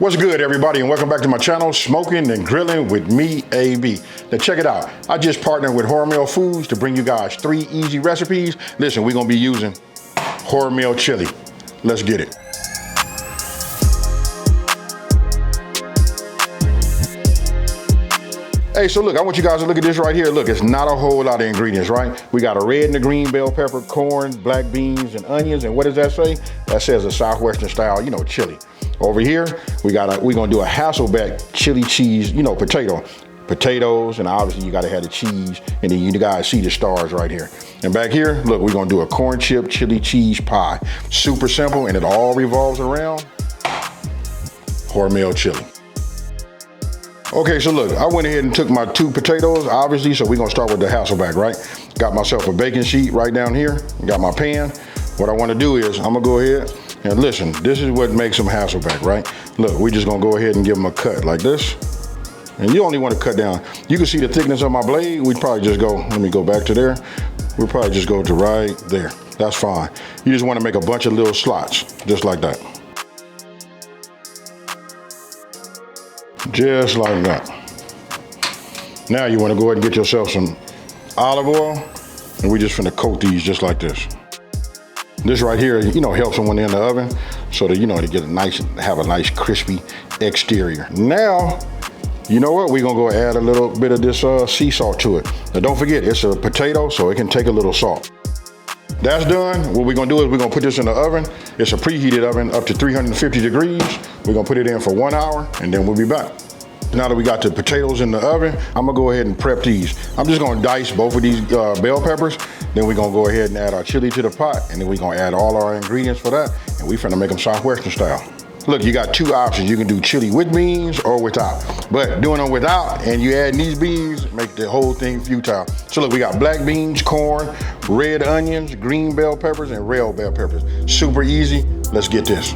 What's good, everybody, and welcome back to my channel, Smoking and Grilling with me, AB. Now check it out. I just partnered with Hormel Foods to bring you guys 3 easy recipes. Listen, we're gonna be using Hormel chili. Let's get it. Hey, so look, I want you guys to look at this right here. Look, it's not a whole lot of ingredients, right? We got a red and a green bell pepper, corn, black beans, and onions. And what does that say? That says a Southwestern style, chili. Over here, we're gonna do a Hasselback chili cheese, potatoes, and obviously you gotta have the cheese, and then you guys see the stars right here. And back here, look, we're gonna do a corn chip chili cheese pie. Super simple, and it all revolves around Hormel chili. Okay, so look, I went ahead and took my 2 potatoes, obviously, so we're gonna start with the Hasselback, right? Got myself a baking sheet right down here, got my pan. What I wanna do is, I'm gonna go ahead and listen, this is what makes them Hasselback, right? Look, we're just gonna go ahead and give them a cut like this. And you only wanna cut down. You can see the thickness of my blade. We'd probably just go, let me go back to there. We'll probably just go to right there. That's fine. You just wanna make a bunch of little slots, just like that. Just like that. Now you wanna go ahead and get yourself some olive oil, and we just finna coat these just like this. This right here, helps them when they're in the oven, so that, to have a nice crispy exterior. Now, you know what? We're gonna go add a little bit of this sea salt to it. Now don't forget, it's a potato, so it can take a little salt. That's done. What we're gonna do is we're gonna put this in the oven. It's a preheated oven up to 350 degrees. We're gonna put it in for 1 hour, and then we'll be back. Now that we got the potatoes in the oven, I'm gonna go ahead and prep these. I'm just gonna dice both of these bell peppers. Then we're gonna go ahead and add our chili to the pot, and then we're gonna add all our ingredients for that, and we finna make them Southwestern style. Look, you got 2 options. You can do chili with beans or without. But doing them without and you add these beans, make the whole thing futile. So look, we got black beans, corn, red onions, green bell peppers, and red bell peppers. Super easy. Let's get this.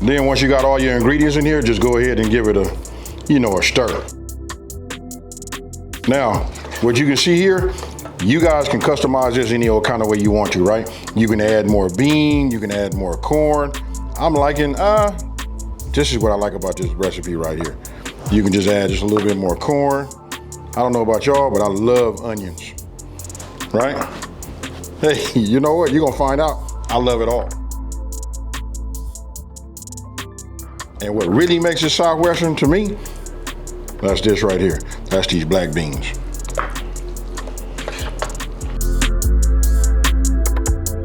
Then once you got all your ingredients in here, just go ahead and give it a stir. Now, what you can see here, you guys can customize this any old kind of way you want to, right? You can add more bean, you can add more corn. I'm liking, this is what I like about this recipe right here. You can just add just a little bit more corn. I don't know about y'all, but I love onions, right? Hey, you know what? You're gonna find out, I love it all. And what really makes it Southwestern to me, that's this right here. That's these black beans.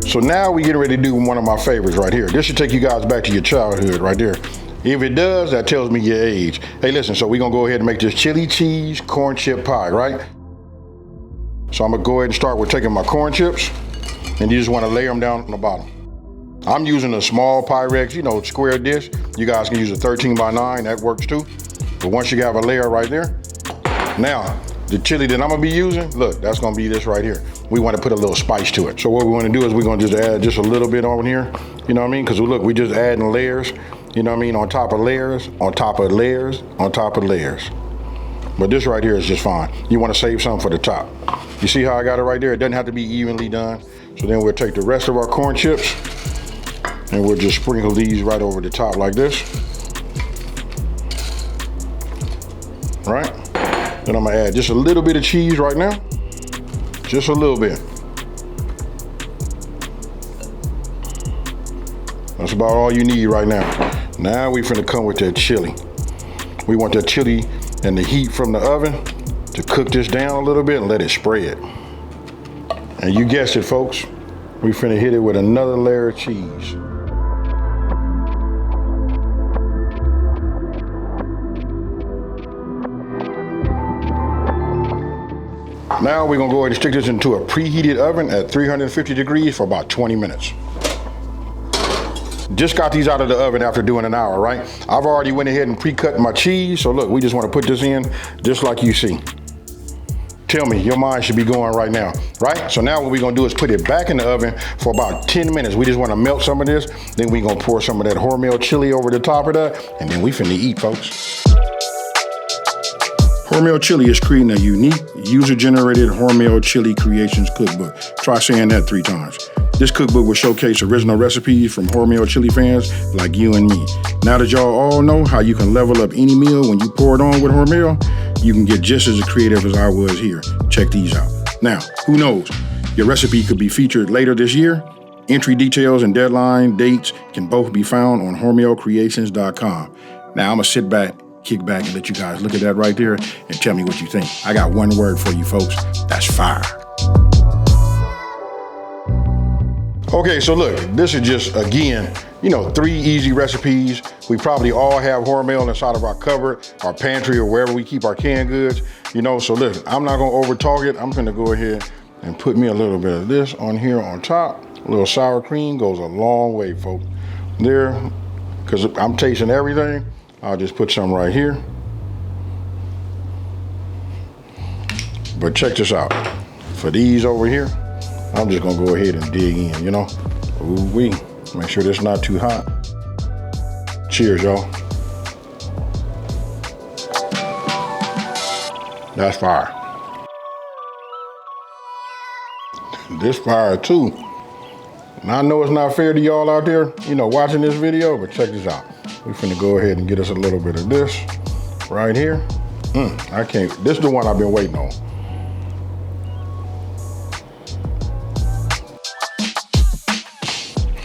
So now we getting ready to do one of my favorites right here. This should take you guys back to your childhood right there. If it does, that tells me your age. Hey, listen, so we're gonna go ahead and make this chili cheese corn chip pie, right? So I'm gonna go ahead and start with taking my corn chips, and you just wanna lay them down on the bottom. I'm using a small Pyrex, square dish. You guys can use a 13 by 9, that works too. But once you have a layer right there, now, the chili that I'm gonna be using, look, that's gonna be this right here. We wanna put a little spice to it. So what we wanna do is we're gonna just add just a little bit on here, you know what I mean? Because look, we just adding layers, you know what I mean? On top of layers, on top of layers, on top of layers. But this right here is just fine. You wanna save some for the top. You see how I got it right there? It doesn't have to be evenly done. So then we'll take the rest of our corn chips, and we'll just sprinkle these right over the top like this. Right? Then I'm gonna add just a little bit of cheese right now. Just a little bit. That's about all you need right now. Now we finna come with that chili. We want that chili and the heat from the oven to cook this down a little bit and let it spread. And you guessed it, folks. We finna hit it with another layer of cheese. Now we're gonna go ahead and stick this into a preheated oven at 350 degrees for about 20 minutes. Just got these out of the oven after doing an hour, right? I've already went ahead and pre-cut my cheese, so look, we just wanna put this in just like you see. Tell me, your mind should be going right now, right? So now what we're gonna do is put it back in the oven for about 10 minutes. We just wanna melt some of this, then we're gonna pour some of that Hormel chili over the top of that, and then we finna eat, folks. Hormel Chili is creating a unique, user-generated Hormel Chili Creations cookbook. Try saying that 3 times. This cookbook will showcase original recipes from Hormel chili fans like you and me. Now that y'all all know how you can level up any meal when you pour it on with Hormel, you can get just as creative as I was here. Check these out. Now, who knows? Your recipe could be featured later this year. Entry details and deadline dates can both be found on HormelCreations.com. Now, I'm going to sit back, kick back, and let you guys look at that right there and tell me what you think. I got one word for you folks. That's fire. Okay, so look, this is just, again, 3 easy recipes. We probably all have Hormel inside of our cupboard, our pantry, or wherever we keep our canned goods. So listen, I'm not gonna over talk it. I'm gonna go ahead and put me a little bit of this on here on top. A little sour cream goes a long way, folks. There, because I'm tasting everything, I'll just put some right here. But check this out. For these over here, I'm just gonna go ahead and dig in, Ooh-wee. Make sure this not too hot. Cheers, y'all. That's fire. This fire too. And I know it's not fair to y'all out there, watching this video, but check this out. We finna go ahead and get us a little bit of this right here. I can't, this is the one I've been waiting on.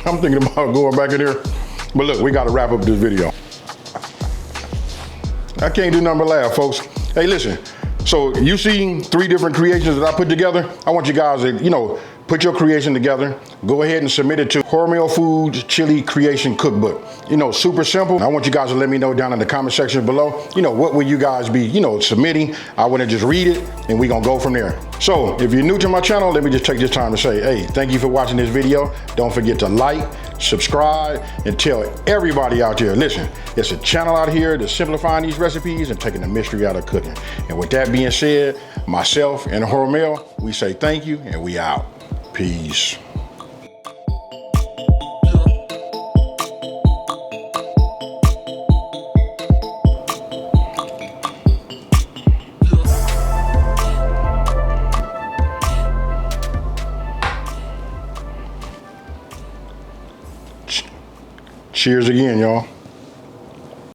I'm thinking about going back in here, but look, we gotta wrap up this video. I can't do nothing but laugh, folks. Hey, listen, so you see 3 different creations that I put together? I want you guys to, put your creation together. Go ahead and submit it to Hormel Foods Chili Creation Cookbook. Super simple. I want you guys to let me know down in the comment section below, what will you guys be, submitting. I want to just read it and we're gonna go from there. So if you're new to my channel, let me just take this time to say, hey, thank you for watching this video. Don't forget to like, subscribe, and tell everybody out there, listen, it's a channel out here that's simplifying these recipes and taking the mystery out of cooking. And with that being said, myself and Hormel, we say thank you and we out. Peace. Cheers again, y'all.